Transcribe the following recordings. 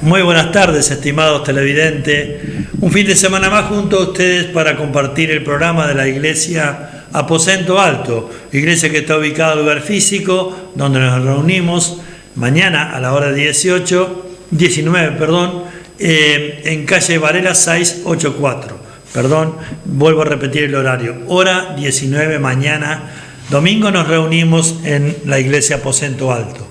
Muy buenas tardes, estimados televidentes. Un fin de semana más junto a ustedes para compartir el programa de la Iglesia Aposento Alto, iglesia que está ubicada en lugar físico, donde nos reunimos mañana a la hora 19, en calle Varela 684. Vuelvo a repetir el horario. Hora 19 mañana, domingo nos reunimos en la Iglesia Aposento Alto.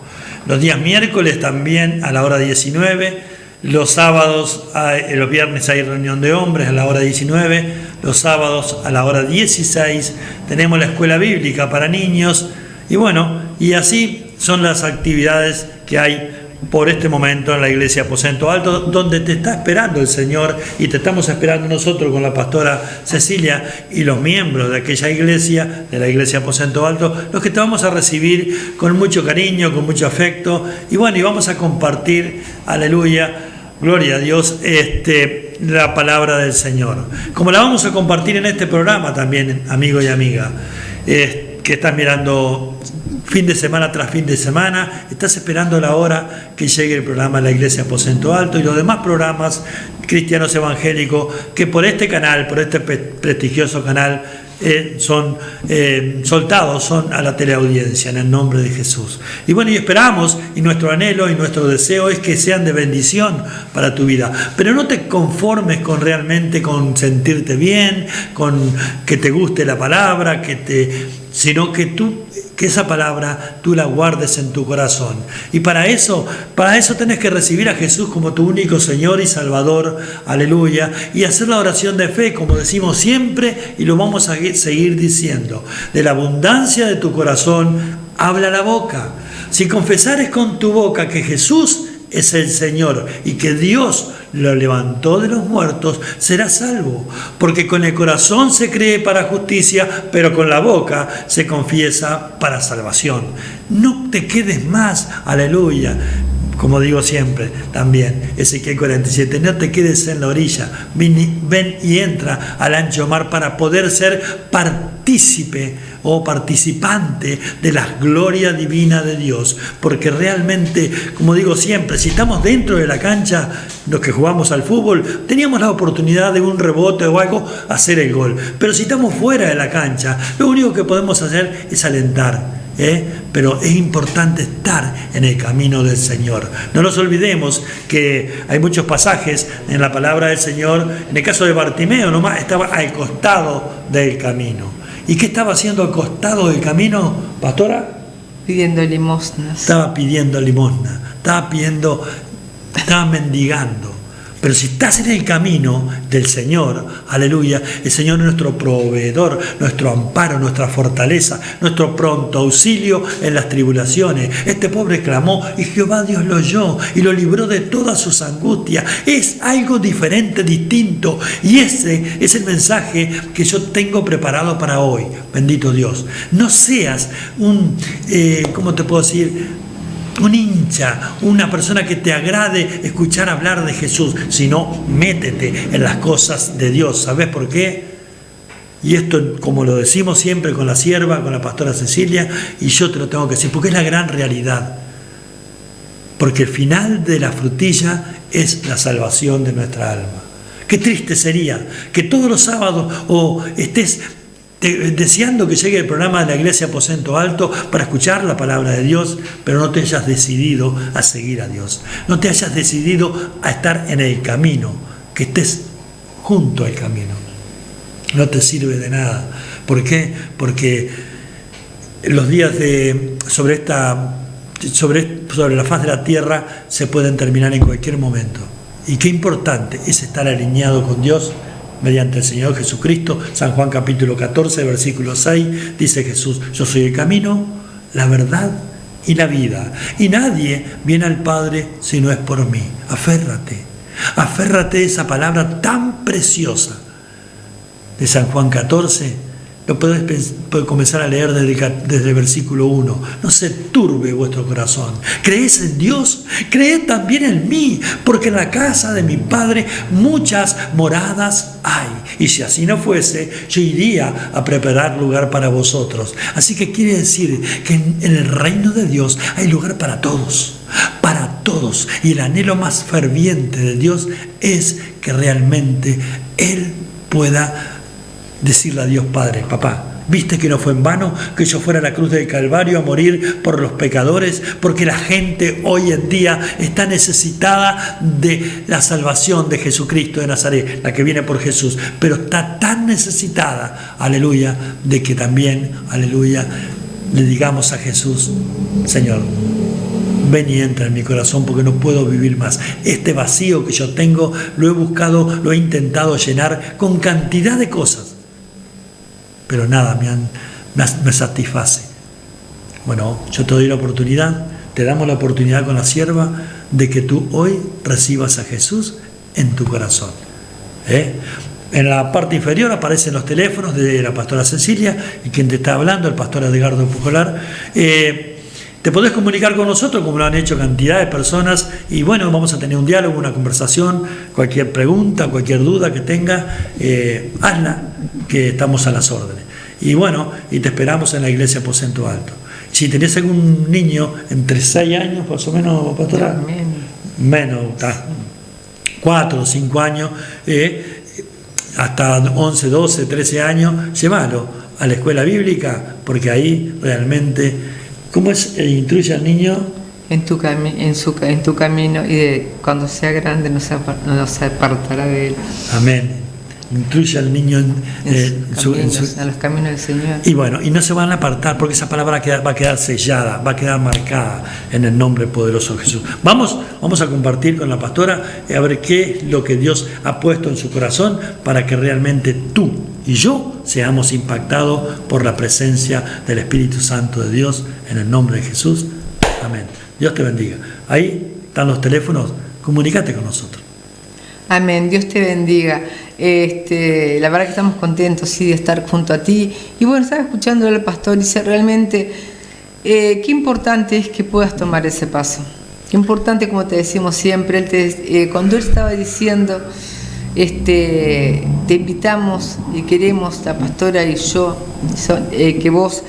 Los días miércoles también a la hora 19, los sábados, los viernes hay reunión de hombres a la hora 19, los sábados a la hora 16 tenemos la escuela bíblica para niños y así son las actividades que hay por este momento en la Iglesia Aposento Alto, donde te está esperando el Señor y te estamos esperando nosotros con la pastora Cecilia y los miembros de aquella iglesia, de la Iglesia Aposento Alto, los que te vamos a recibir con mucho cariño, con mucho afecto y vamos a compartir, aleluya, gloria a Dios, la palabra del Señor. Como la vamos a compartir en este programa también, amigo y amiga, que estás mirando fin de semana tras fin de semana, estás esperando la hora que llegue el programa de la Iglesia Aposento Alto y los demás programas cristianos evangélicos que por este canal, por este prestigioso canal, son soltados, son a la teleaudiencia en el nombre de Jesús. Y esperamos, y nuestro anhelo y nuestro deseo es que sean de bendición para tu vida. Pero no te conformes realmente con sentirte bien, con que te guste la palabra, sino que esa palabra tú la guardes en tu corazón. Y para eso tenés que recibir a Jesús como tu único Señor y Salvador, aleluya, y hacer la oración de fe, como decimos siempre, y lo vamos a seguir diciendo. De la abundancia de tu corazón habla la boca. Si confesares con tu boca que Jesús es el Señor y que Dios lo levantó de los muertos, serás salvo, porque con el corazón se cree para justicia, pero con la boca se confiesa para salvación. No te quedes más, aleluya, como digo siempre también, Ezequiel 47, no te quedes en la orilla, ven y entra al ancho mar para poder ser partícipe o participante de la gloria divina de Dios, porque realmente, como digo siempre, si estamos dentro de la cancha, los que jugamos al fútbol, teníamos la oportunidad de un rebote o algo, hacer el gol, pero si estamos fuera de la cancha, lo único que podemos hacer es alentar. Pero es importante estar en el camino del Señor. No nos olvidemos que hay muchos pasajes en la palabra del Señor. En el caso de Bartimeo, nomás estaba al costado del camino. ¿Y qué estaba haciendo al costado del camino, pastora? Pidiendo limosnas. Estaba pidiendo limosna, estaba mendigando. Pero si estás en el camino del Señor, aleluya, el Señor es nuestro proveedor, nuestro amparo, nuestra fortaleza, nuestro pronto auxilio en las tribulaciones. Este pobre clamó y Jehová Dios lo oyó y lo libró de todas sus angustias. Es algo diferente, distinto, y ese es el mensaje que yo tengo preparado para hoy. Bendito Dios. No seas un hincha, una persona que te agrade escuchar hablar de Jesús, sino métete en las cosas de Dios. ¿Sabes por qué? Y esto, como lo decimos siempre con la sierva, con la pastora Cecilia, y yo te lo tengo que decir, porque es la gran realidad. Porque el final de la frutilla es la salvación de nuestra alma. Qué triste sería que todos los sábados estés deseando que llegue el programa de la Iglesia Aposento Alto para escuchar la palabra de Dios, pero no te hayas decidido a seguir a Dios, no te hayas decidido a estar en el camino, que estés junto al camino. No te sirve de nada. ¿Por qué? Porque los días sobre la faz de la tierra se pueden terminar en cualquier momento. Y qué importante es estar alineado con Dios mediante el Señor Jesucristo. San Juan capítulo 14, versículo 6, dice Jesús: yo soy el camino, la verdad y la vida, y nadie viene al Padre si no es por mí. Aférrate a esa palabra tan preciosa de San Juan 14, lo podés comenzar a leer desde el versículo 1. No se turbe vuestro corazón. ¿Creéis en Dios? Creed también en mí, porque en la casa de mi Padre muchas moradas hay. Y si así no fuese, yo iría a preparar lugar para vosotros. Así que quiere decir que en el reino de Dios hay lugar para todos. Para todos. Y el anhelo más ferviente de Dios es que realmente Él pueda decirle a Dios Padre: papá, ¿viste que no fue en vano que yo fuera a la cruz del Calvario a morir por los pecadores? Porque la gente hoy en día está necesitada de la salvación de Jesucristo de Nazaret, la que viene por Jesús, pero está tan necesitada, aleluya, de que también, aleluya, le digamos a Jesús: Señor, ven y entra en mi corazón, porque no puedo vivir más. Este vacío que yo tengo lo he buscado, lo he intentado llenar con cantidad de cosas, pero nada me satisface. Bueno, yo te doy la oportunidad, te damos la oportunidad con la sierva de que tú hoy recibas a Jesús en tu corazón. En la parte inferior aparecen los teléfonos de la pastora Cecilia y quien te está hablando, el pastor Edgardo Pujolar. Te podés comunicar con nosotros, como lo han hecho cantidad de personas, y bueno, vamos a tener un diálogo, una conversación. Cualquier pregunta, cualquier duda que tenga, hazla, que estamos a las órdenes. Y bueno, y te esperamos en la iglesia Aposento Alto. Si tenés algún niño entre 6 años, más o menos, pastora, menos, 4 o 5 años, hasta 11, 12, 13 años, llévalo a la escuela bíblica, porque ahí realmente... ¿Cómo es? Instruye al niño en tu camino, y cuando sea grande no se apartará de él. Amén. Instruye al niño en los caminos del Señor. Y bueno, y no se van a apartar, porque esa palabra va a quedar sellada, va a quedar marcada en el nombre poderoso de Jesús. Vamos a compartir con la pastora a ver qué es lo que Dios ha puesto en su corazón para que realmente tú y yo seamos impactados por la presencia del Espíritu Santo de Dios en el nombre de Jesús. Amén. Dios te bendiga. Ahí están los teléfonos. Comunícate con nosotros. Amén. Dios te bendiga. La verdad que estamos contentos, sí, de estar junto a ti. Y bueno, estaba escuchando al pastor y dice realmente qué importante es que puedas tomar ese paso. Qué importante, como te decimos siempre, cuando él estaba diciendo... te invitamos y queremos, la pastora y yo, que vos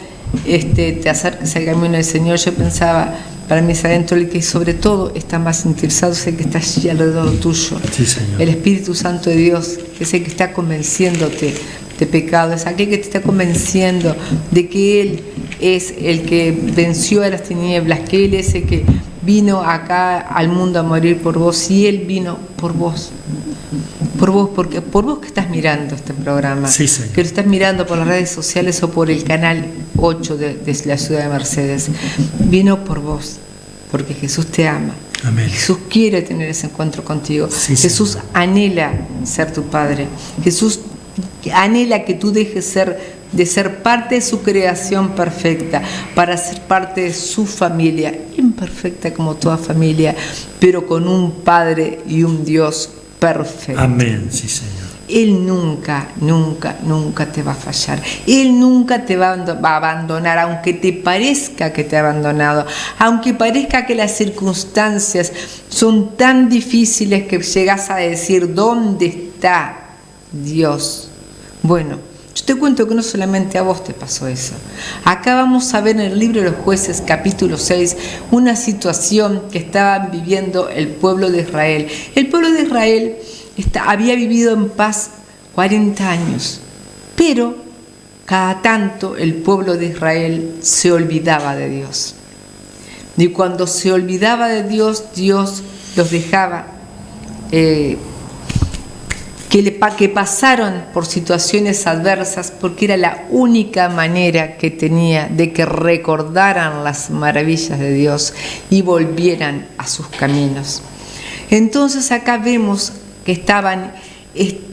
te acerques al camino del Señor. Yo pensaba, para mí es adentro el que sobre todo está más interesado, es el que está allí alrededor tuyo. Sí, Señor. El Espíritu Santo de Dios, que es el que está convenciéndote de pecado, es aquel que te está convenciendo de que Él es el que venció a las tinieblas, que Él es el que vino acá al mundo a morir por vos, y Él vino por vos. Por vos que estás mirando este programa, sí, que lo estás mirando por las redes sociales o por el canal 8 de la ciudad de Mercedes, vino por vos, porque Jesús te ama. Amén. Jesús quiere tener ese encuentro contigo. Sí, Jesús Señor. anhela ser tu Padre. Jesús anhela que tú dejes de ser parte de su creación perfecta, para ser parte de su familia, imperfecta como toda familia, pero con un Padre y un Dios perfecto. Amén, sí, Señor. Él nunca, nunca, nunca te va a fallar. Él nunca te va a abandonar, aunque te parezca que te ha abandonado, aunque parezca que las circunstancias son tan difíciles que llegas a decir: ¿dónde está Dios? Bueno, yo te cuento que no solamente a vos te pasó eso. Acá vamos a ver en el libro de los Jueces, capítulo 6, una situación que estaban viviendo el pueblo de Israel. El pueblo de Israel había vivido en paz 40 años, pero cada tanto el pueblo de Israel se olvidaba de Dios. Y cuando se olvidaba de Dios, Dios los dejaba que pasaron por situaciones adversas, porque era la única manera que tenía de que recordaran las maravillas de Dios y volvieran a sus caminos. Entonces acá vemos que estaban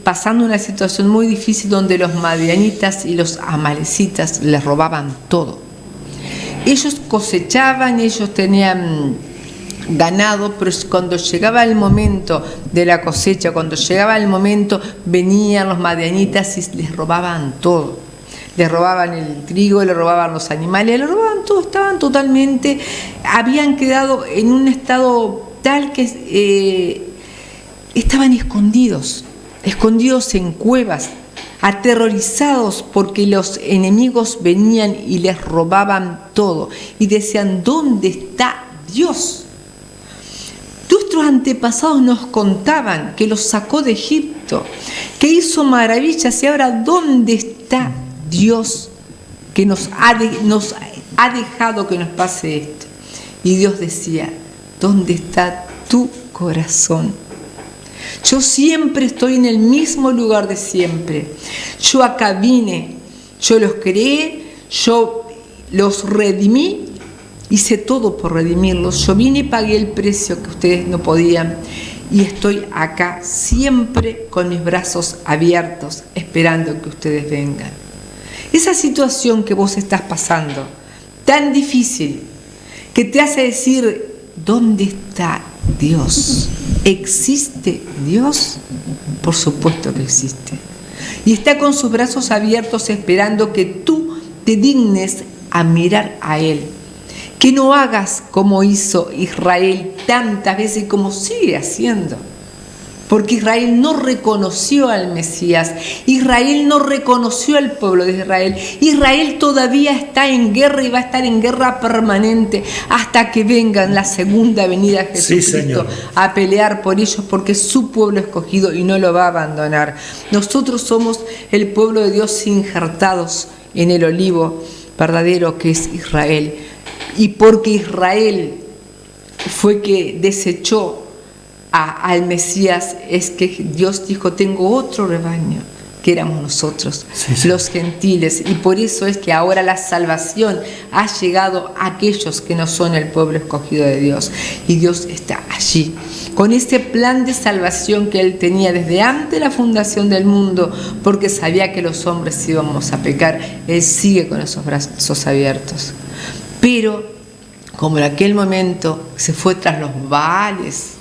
pasando una situación muy difícil, donde los madianitas y los amalecitas les robaban todo. Ellos cosechaban, ellos tenían ganado, pero cuando llegaba el momento de la cosecha, cuando llegaba el momento, venían los madianitas y les robaban todo. Le robaban el trigo, le robaban los animales, le robaban todo, estaban totalmente, habían quedado en un estado tal que estaban escondidos en cuevas, aterrorizados porque los enemigos venían y les robaban todo y decían, ¿dónde está Dios? Nuestros antepasados nos contaban que los sacó de Egipto, que hizo maravillas, y ahora ¿dónde está Dios que nos ha dejado que nos pase esto? Y Dios decía, ¿dónde está tu corazón? Yo siempre estoy en el mismo lugar de siempre. Yo acá vine, yo los creé, yo los redimí, hice todo por redimirlos. Yo vine y pagué el precio que ustedes no podían. Y estoy acá siempre con mis brazos abiertos, esperando que ustedes vengan. Esa situación que vos estás pasando, tan difícil, que te hace decir, ¿dónde está Dios? ¿Existe Dios? Por supuesto que existe. Y está con sus brazos abiertos esperando que tú te dignes a mirar a Él. Que no hagas como hizo Israel tantas veces y como sigue haciendo. Porque Israel no reconoció al Mesías. Israel no reconoció al pueblo de Israel. Israel todavía está en guerra y va a estar en guerra permanente hasta que venga en la segunda venida de Jesucristo a pelear por ellos, porque es su pueblo escogido y no lo va a abandonar. Nosotros somos el pueblo de Dios injertados en el olivo verdadero que es Israel. Y porque Israel fue que desechó al Mesías, es que Dios dijo, tengo otro rebaño, que éramos nosotros, los gentiles, y por eso es que ahora la salvación ha llegado a aquellos que no son el pueblo escogido de Dios, y Dios está allí, con ese plan de salvación que Él tenía desde antes de la fundación del mundo, porque sabía que los hombres íbamos a pecar. Él sigue con esos brazos abiertos, pero como en aquel momento se fue tras los Baales,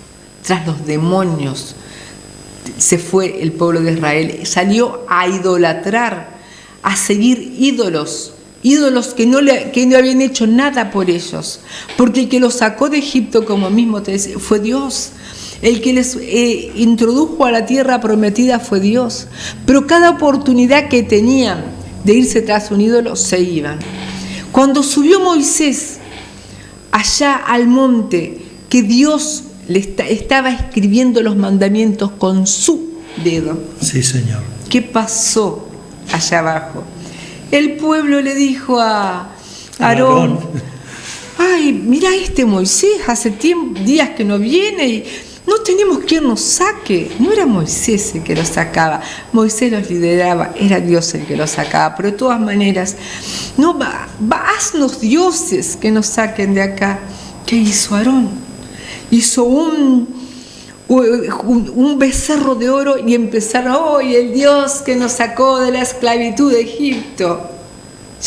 tras los demonios, se fue el pueblo de Israel, salió a idolatrar, a seguir ídolos que no habían hecho nada por ellos, porque el que los sacó de Egipto, como mismo te decía, fue Dios. El que les introdujo a la tierra prometida fue Dios, pero cada oportunidad que tenían de irse tras un ídolo, se iban. Cuando subió Moisés allá al monte, que Dios le estaba escribiendo los mandamientos con su dedo. Sí, Señor. ¿Qué pasó allá abajo? El pueblo le dijo a Aarón, ay, mira Moisés, hace días que no viene y no tenemos quien nos saque. No era Moisés el que los sacaba, Moisés los lideraba, era Dios el que los sacaba, pero de todas maneras, no, haznos dioses que nos saquen de acá. ¿Qué hizo Aarón? Hizo un becerro de oro y empezaron, hoy el Dios que nos sacó de la esclavitud de Egipto.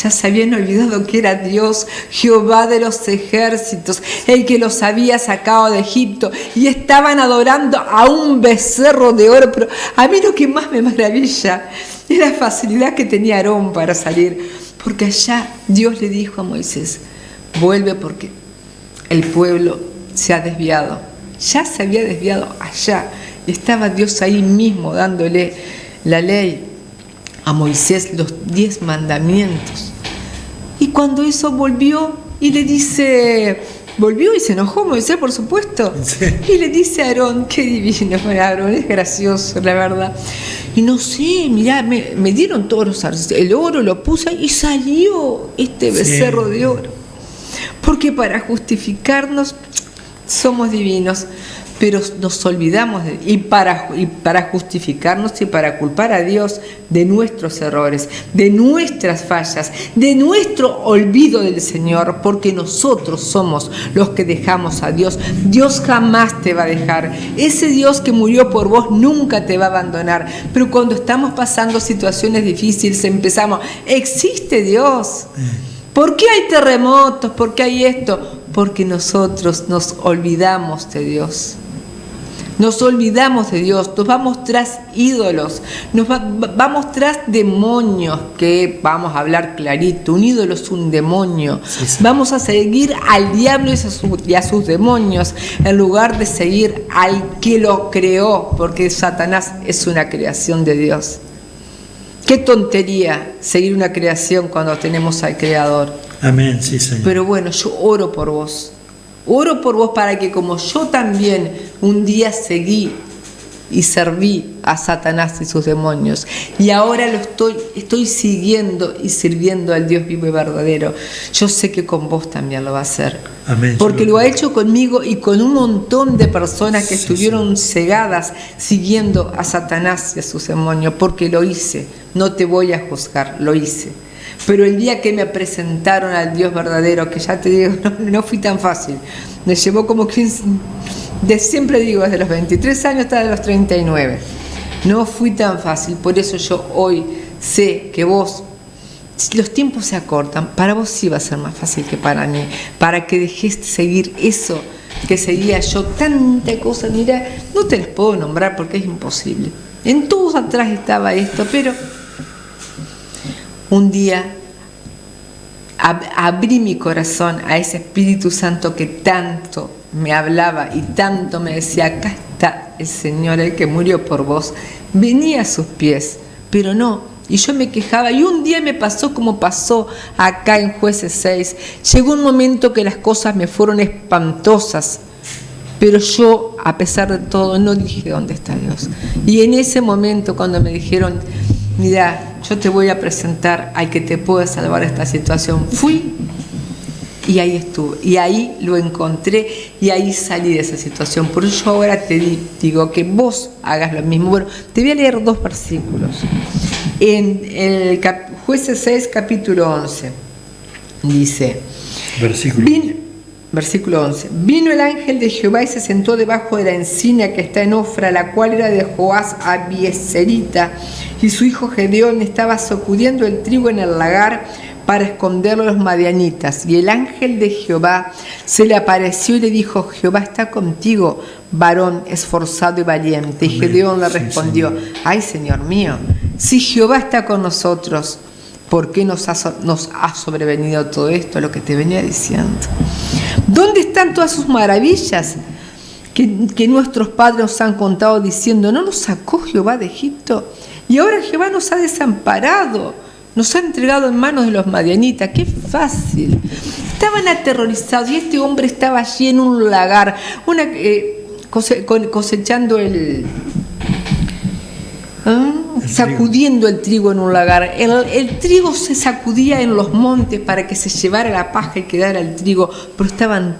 Ya se habían olvidado que era Dios, Jehová de los ejércitos, el que los había sacado de Egipto, y estaban adorando a un becerro de oro. Pero a mí lo que más me maravilla es la facilidad que tenía Aarón para salir, porque allá Dios le dijo a Moisés, vuelve porque el pueblo se ha desviado. Ya se había desviado allá. Estaba Dios ahí mismo dándole la ley a Moisés, los 10 mandamientos. Y cuando eso volvió y le dice, volvió y se enojó Moisés, por supuesto. Sí. Y le dice a Aarón, qué divino, Aarón es gracioso, la verdad. Y no sé, mirá, me dieron todos los el oro, lo puse y salió este becerro de oro. Porque para justificarnos somos divinos, pero nos olvidamos y para justificarnos y para culpar a Dios de nuestros errores, de nuestras fallas, de nuestro olvido del Señor, porque nosotros somos los que dejamos a Dios. Dios jamás te va a dejar. Ese Dios que murió por vos nunca te va a abandonar. Pero cuando estamos pasando situaciones difíciles, empezamos, ¿existe Dios? ¿Por qué hay terremotos? ¿Por qué hay esto? Porque nosotros nos olvidamos de Dios. Nos olvidamos de Dios, nos vamos tras ídolos, vamos tras demonios, que vamos a hablar clarito, un ídolo es un demonio. Sí, sí. Vamos a seguir al diablo y a sus demonios, en lugar de seguir al que lo creó, porque Satanás es una creación de Dios. Qué tontería seguir una creación cuando tenemos al Creador. Amén, sí, Señor. Pero bueno, yo oro por vos. Oro por vos para que, como yo también un día seguí y serví a Satanás y sus demonios, y ahora estoy siguiendo y sirviendo al Dios vivo y verdadero, yo sé que con vos también lo va a hacer. Amén. Porque lo ha hecho conmigo y con un montón de personas que Sí, estuvieron cegadas siguiendo a Satanás y a sus demonios, porque lo hice. No te voy a juzgar, lo hice. Pero el día que me presentaron al Dios verdadero, que ya te digo, no fui tan fácil, me llevó como 15, siempre digo, desde los 23 años hasta los 39, no fui tan fácil. Por eso yo hoy sé que vos, los tiempos se acortan, para vos sí va a ser más fácil que para mí, para que dejes de seguir eso que seguía yo, tanta cosa. Mira, no te las puedo nombrar porque es imposible, en todos atrás estaba esto, pero un día abrí mi corazón a ese Espíritu Santo que tanto me hablaba y tanto me decía: acá está el Señor, el que murió por vos. Venía a sus pies, pero no. Y yo me quejaba, y un día me pasó como pasó acá en Jueces 6. Llegó un momento que las cosas me fueron espantosas, pero yo, a pesar de todo, no dije: ¿dónde está Dios? Y en ese momento, cuando me dijeron: mira, yo te voy a presentar al que te puede salvar esta situación, fui y ahí estuve, y ahí lo encontré, y ahí salí de esa situación. Por eso yo ahora te digo que vos hagas lo mismo. Bueno, te voy a leer 2 versículos. En el Jueces 6, capítulo 11, dice, versículo 11: vino el ángel de Jehová y se sentó debajo de la encina que está en Ofra, la cual era de Joás Abieserita, y su hijo Gedeón estaba sacudiendo el trigo en el lagar para esconderlo a los madianitas. Y el ángel de Jehová se le apareció y le dijo: Jehová está contigo, varón esforzado y valiente. Y Gedeón le respondió: ay, Señor mío, si Jehová está con nosotros, ¿por qué nos ha sobrevenido todo esto, lo que te venía diciendo? ¿Dónde están todas sus maravillas que nuestros padres nos han contado, diciendo: ¿no nos sacó Jehová de Egipto? Y ahora Jehová nos ha desamparado, nos ha entregado en manos de los madianitas. ¡Qué fácil! Estaban aterrorizados, y este hombre estaba allí en un lagar, cosechando sacudiendo el trigo en un lagar. El trigo se sacudía en los montes para que se llevara la paja y quedara el trigo, pero estaban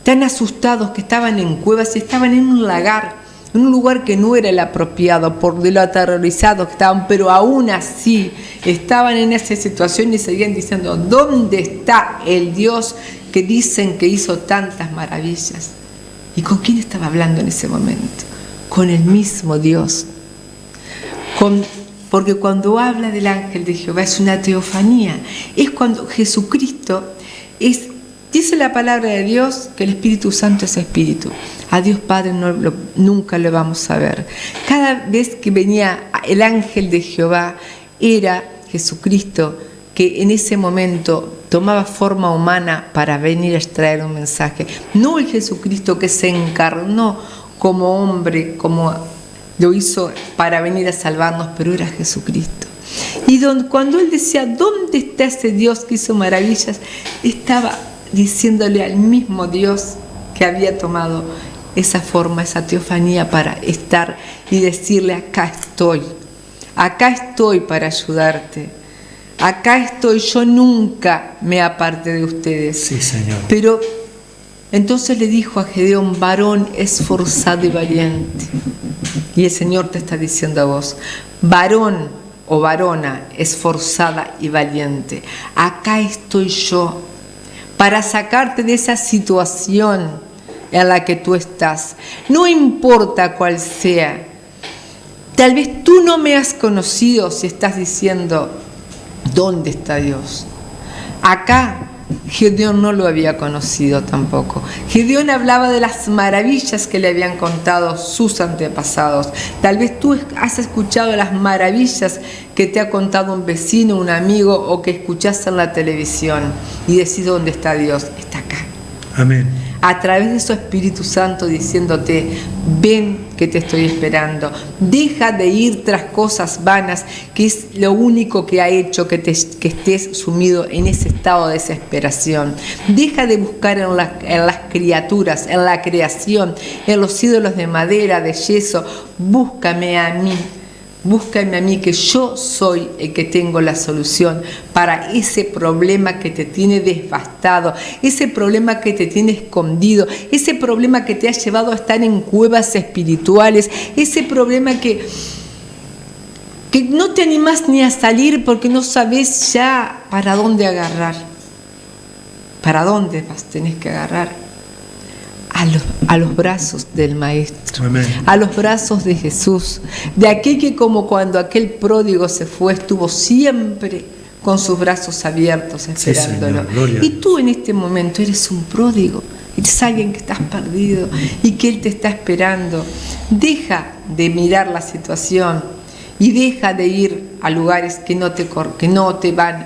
tan asustados que estaban en cuevas y estaban en un lagar, en un lugar que no era el apropiado por de lo aterrorizados que estaban, pero aún así estaban en esa situación y seguían diciendo: ¿dónde está el Dios que dicen que hizo tantas maravillas? ¿Y con quién estaba hablando en ese momento? Con el mismo Dios. Porque cuando habla del ángel de Jehová es una teofanía, es cuando Jesucristo dice la palabra de Dios que el Espíritu Santo es Espíritu. A Dios Padre nunca lo vamos a ver. Cada vez que venía el ángel de Jehová era Jesucristo, que en ese momento tomaba forma humana para venir a extraer un mensaje. No el Jesucristo que se encarnó como hombre, como lo hizo para venir a salvarnos, pero era Jesucristo. Y cuando él decía: ¿dónde está ese Dios que hizo maravillas?, estaba diciéndole al mismo Dios que había tomado esa forma, esa teofanía, para estar y decirle: acá estoy para ayudarte, acá estoy, yo nunca me aparté de ustedes. Sí, Señor. Pero entonces le dijo a Gedeón: varón esforzado y valiente. Y el Señor te está diciendo a vos: varón o varona esforzada y valiente, acá estoy yo para sacarte de esa situación en la que tú estás. No importa cuál sea. Tal vez tú no me has conocido si estás diciendo: ¿dónde está Dios? Acá Gedeón no lo había conocido tampoco. Gedeón hablaba de las maravillas que le habían contado sus antepasados. Tal vez tú has escuchado las maravillas que te ha contado un vecino, un amigo, o que escuchaste en la televisión y decís: ¿dónde está Dios? Está acá. Amén. A través de su Espíritu Santo diciéndote: ven que te estoy esperando. Deja de ir tras cosas vanas, que es lo único que ha hecho que estés sumido en ese estado de desesperación. Deja de buscar en las criaturas, en la creación, en los ídolos de madera, de yeso. Búscame a mí. Búscame a mí, que yo soy el que tengo la solución para ese problema que te tiene devastado, ese problema que te tiene escondido, ese problema que te ha llevado a estar en cuevas espirituales, ese problema que no te animás ni a salir porque no sabes ya para dónde agarrar. ¿Para dónde tenés que agarrar? A los brazos del Maestro. Amén. A los brazos de Jesús, de aquel que, como cuando aquel pródigo se fue, estuvo siempre con sus brazos abiertos esperándolo. Sí, y tú en este momento eres un pródigo, eres alguien que estás perdido y que Él te está esperando. Deja de mirar la situación y deja de ir a lugares que no te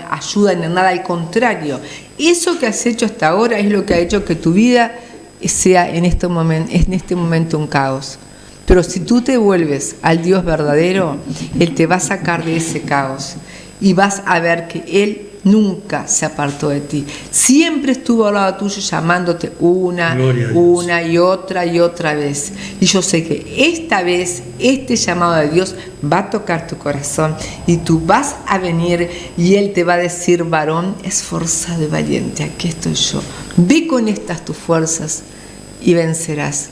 ayudan en nada. Al contrario, eso que has hecho hasta ahora es lo que ha hecho que tu vida sea en este momento un caos. Pero si tú te vuelves al Dios verdadero, Él te va a sacar de ese caos y vas a ver que Él nunca se apartó de ti. Siempre estuvo al lado tuyo, llamándote una y otra vez. Y yo sé que esta vez este llamado de Dios va a tocar tu corazón y tú vas a venir y Él te va a decir: varón esforzado y valiente, aquí estoy yo. Ve con estas tus fuerzas y vencerás.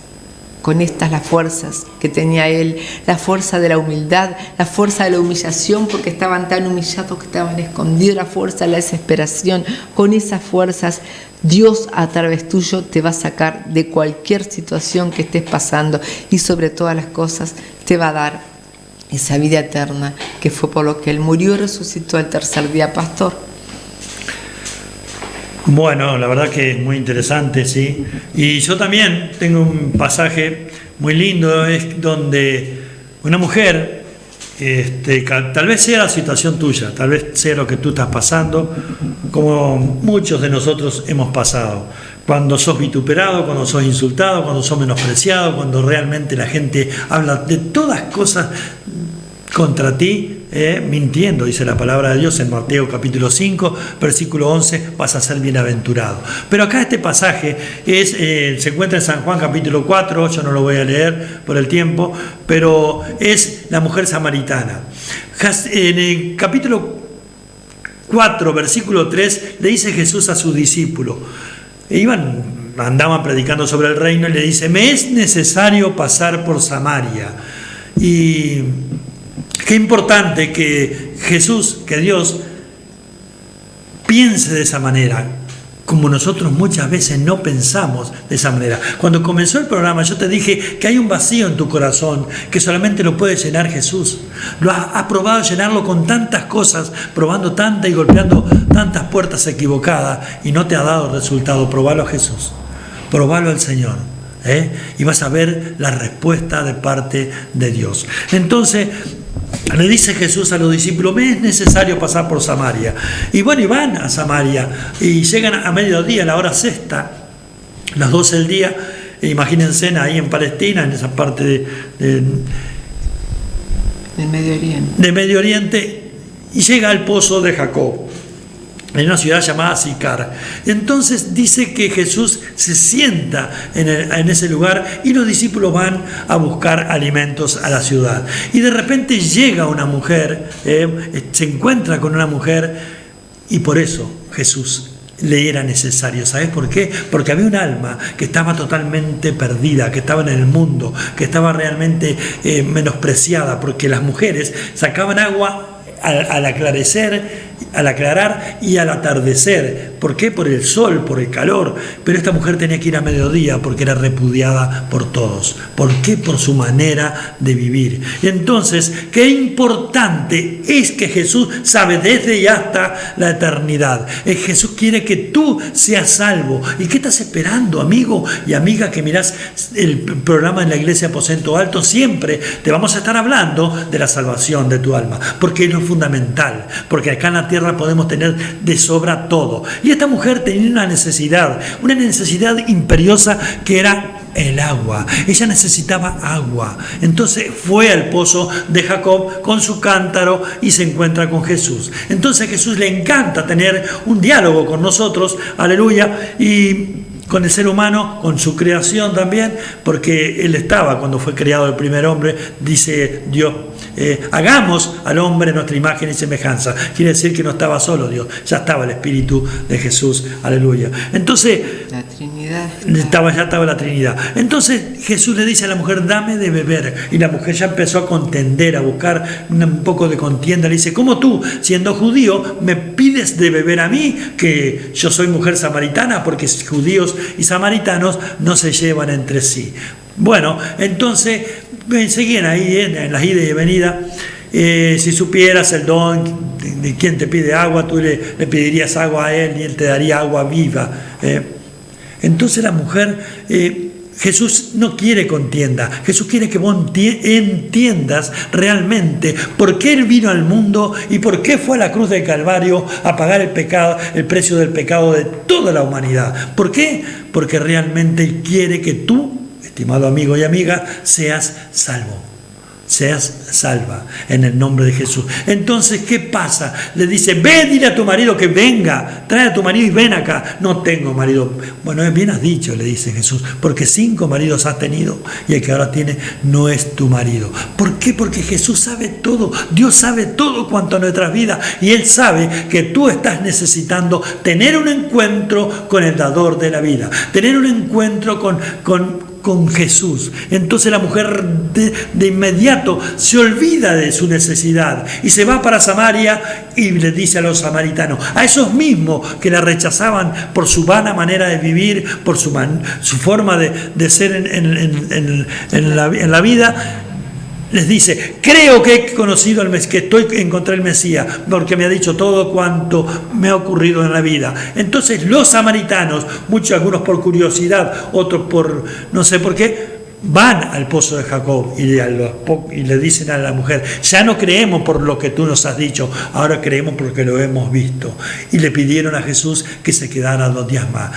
Con estas las fuerzas que tenía Él, la fuerza de la humildad, la fuerza de la humillación, porque estaban tan humillados que estaban escondidos, la fuerza de la desesperación. Con esas fuerzas Dios a través tuyo te va a sacar de cualquier situación que estés pasando y sobre todas las cosas te va a dar esa vida eterna, que fue por lo que Él murió y resucitó al tercer día, pastor. Bueno, la verdad que es muy interesante, sí. Y yo también tengo un pasaje muy lindo, es donde una mujer, tal vez sea la situación tuya, tal vez sea lo que tú estás pasando, como muchos de nosotros hemos pasado. Cuando sos vituperado, cuando sos insultado, cuando sos menospreciado, cuando realmente la gente habla de todas cosas contra ti, mintiendo, dice la palabra de Dios en Mateo capítulo 5, versículo 11, vas a ser bienaventurado. Pero acá este pasaje se encuentra en San Juan capítulo 4, yo no lo voy a leer por el tiempo, pero es la mujer samaritana. En el capítulo 4, versículo 3, le dice Jesús a sus discípulos, andaban predicando sobre el reino, y le dice: me es necesario pasar por Samaria. Y qué importante que Jesús, que Dios piense de esa manera, como nosotros muchas veces no pensamos de esa manera. Cuando comenzó el programa yo te dije que hay un vacío en tu corazón que solamente lo puede llenar Jesús. Lo has probado llenarlo con tantas cosas, probando tantas y golpeando tantas puertas equivocadas y no te ha dado resultado. Probalo a Jesús, probalo al Señor. Y vas a ver la respuesta de parte de Dios. Entonces le dice Jesús a los discípulos: me es necesario pasar por Samaria. Y bueno, y van a Samaria y llegan a mediodía, a la hora sexta, las 12 del día. Imagínense ahí en Palestina, en esa parte del Medio Oriente, y llega al pozo de Jacob, en una ciudad llamada Sicar. Entonces dice que Jesús se sienta en ese lugar y los discípulos van a buscar alimentos a la ciudad. Y de repente llega una mujer, se encuentra con una mujer, y por eso Jesús le era necesario. ¿Sabes por qué? Porque había un alma que estaba totalmente perdida, que estaba en el mundo, que estaba realmente menospreciada, porque las mujeres sacaban agua al aclarecer al aclarar y al atardecer. ¿Por qué? Por el sol, por el calor. Pero esta mujer tenía que ir a mediodía porque era repudiada por todos. ¿Por qué? Por su manera de vivir. Y entonces, qué importante es que Jesús sabe desde y hasta la eternidad. Jesús quiere que tú seas salvo. ¿Y qué estás esperando, amigo y amiga, que mirás el programa en la Iglesia Aposento Alto? Siempre te vamos a estar hablando de la salvación de tu alma, porque es lo fundamental, porque acá en la tierra podemos tener de sobra todo. Y esta mujer tenía una necesidad imperiosa, que era el agua. Ella necesitaba agua. Entonces fue al pozo de Jacob con su cántaro y se encuentra con Jesús. Entonces a Jesús le encanta tener un diálogo con nosotros, aleluya, y con el ser humano, con su creación también, porque él estaba cuando fue creado el primer hombre, dice Dios, hagamos al hombre nuestra imagen y semejanza. Quiere decir que no estaba solo Dios, ya estaba el Espíritu de Jesús, aleluya. Entonces, la Trinidad. Ya estaba la Trinidad. Entonces Jesús le dice a la mujer, dame de beber. Y la mujer ya empezó a contender, a buscar un poco de contienda. Le dice, ¿cómo tú, siendo judío, me pides de beber a mí, que yo soy mujer samaritana? Porque judíos y samaritanos no se llevan entre sí. Bueno, entonces seguían ahí en las idas y venidas. Si supieras el don de quien te pide agua, tú le pedirías agua a él y él te daría agua viva. Entonces la mujer, Jesús no quiere contienda. Jesús quiere que vos entiendas realmente por qué Él vino al mundo y por qué fue a la cruz del Calvario a pagar el precio del pecado de toda la humanidad. ¿Por qué? Porque realmente Él quiere que tú, estimado amigo y amiga, seas salvo. Seas salva en el nombre de Jesús. Entonces, ¿qué pasa? Le dice, ve, dile a tu marido que venga, trae a tu marido y ven acá. No tengo marido. Bueno, bien has dicho, le dice Jesús, porque 5 maridos has tenido y el que ahora tiene no es tu marido. ¿Por qué? Porque Jesús sabe todo, Dios sabe todo cuanto a nuestras vidas, y Él sabe que tú estás necesitando tener un encuentro con el dador de la vida, tener un encuentro con Jesús. Entonces la mujer de inmediato se olvida de su necesidad y se va para Samaria y le dice a los samaritanos, a esos mismos que la rechazaban por su vana manera de vivir, por su forma de ser en la vida, les dice, creo que he conocido encontré el Mesías, porque me ha dicho todo cuanto me ha ocurrido en la vida. Entonces los samaritanos, algunos por curiosidad, otros por no sé por qué, van al pozo de Jacob y le dicen a la mujer, ya no creemos por lo que tú nos has dicho, ahora creemos porque lo hemos visto. Y le pidieron a Jesús que se quedara 2 días más.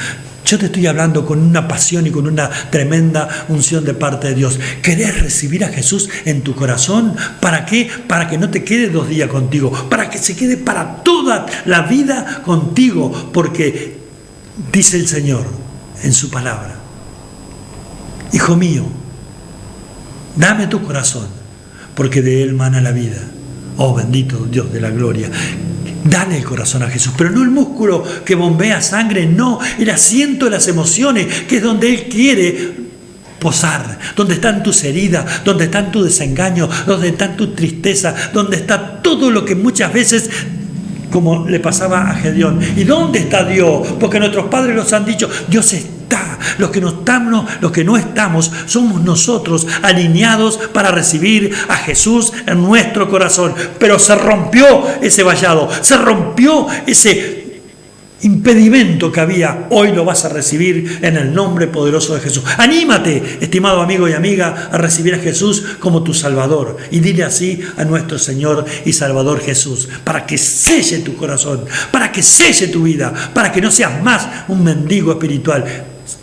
Yo te estoy hablando con una pasión y con una tremenda unción de parte de Dios. ¿Querés recibir a Jesús en tu corazón? ¿Para qué? Para que no te quede 2 días contigo, para que se quede para toda la vida contigo, porque dice el Señor en su palabra, hijo mío, dame tu corazón, porque de él mana la vida. Oh, bendito Dios de la gloria. Dale el corazón a Jesús, pero no el músculo que bombea sangre, no, el asiento de las emociones, que es donde Él quiere posar, donde están tus heridas, donde están tu desengaño, donde están tu tristeza, donde está todo lo que muchas veces, como le pasaba a Gedeón. ¿Y dónde está Dios? Porque nuestros padres nos han dicho, Dios está. Los que no estamos somos nosotros, alineados para recibir a Jesús en nuestro corazón. Pero se rompió ese vallado, se rompió ese impedimento que había. Hoy lo vas a recibir en el nombre poderoso de Jesús. Anímate, estimado amigo y amiga, a recibir a Jesús como tu Salvador, y dile así a nuestro Señor y Salvador Jesús, para que selle tu corazón, para que selle tu vida, para que no seas más un mendigo espiritual.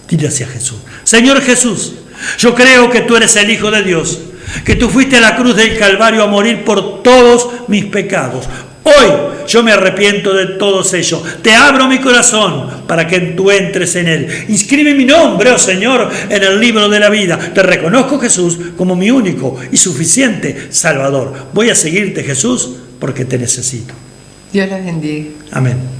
Dile así a Jesús, Señor Jesús, yo creo que tú eres el Hijo de Dios, que tú fuiste a la cruz del Calvario a morir por todos mis pecados. Hoy yo me arrepiento de todos ellos. Te abro mi corazón para que tú entres en él. Inscribe mi nombre, oh Señor, en el libro de la vida. Te reconozco, Jesús, como mi único y suficiente Salvador. Voy a seguirte, Jesús, porque te necesito. Dios los bendiga. Amén.